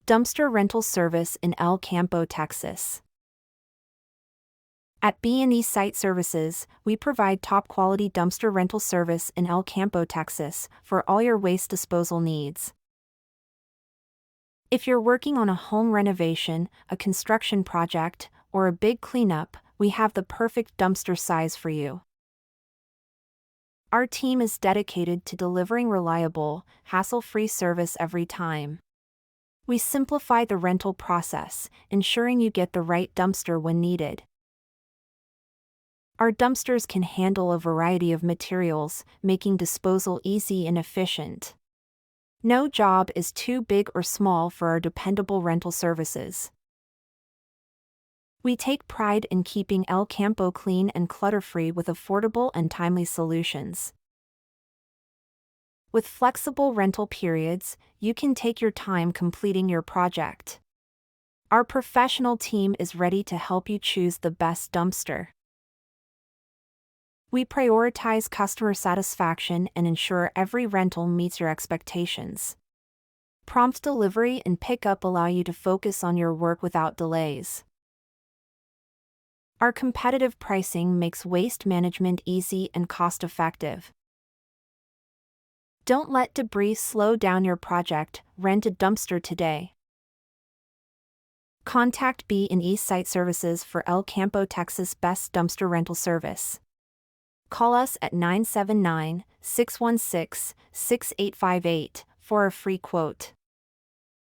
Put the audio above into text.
Dumpster rental service in El Campo, Texas. At B&E Site Services, we provide top-quality dumpster rental service in El Campo, Texas, for all your waste disposal needs. If you're working on a home renovation, a construction project, or a big cleanup, we have the perfect dumpster size for you. Our team is dedicated to delivering reliable, hassle-free service every time. We simplify the rental process, ensuring you get the right dumpster when needed. Our dumpsters can handle a variety of materials, making disposal easy and efficient. No job is too big or small for our dependable rental services. We take pride in keeping El Campo clean and clutter-free with affordable and timely solutions. With flexible rental periods, you can take your time completing your project. Our professional team is ready to help you choose the best dumpster. We prioritize customer satisfaction and ensure every rental meets your expectations. Prompt delivery and pickup allow you to focus on your work without delays. Our competitive pricing makes waste management easy and cost-effective. Don't let debris slow down your project. Rent a dumpster today. Contact B&E Site Services for El Campo, Texas' best dumpster rental service. Call us at 979-616-6858 for a free quote.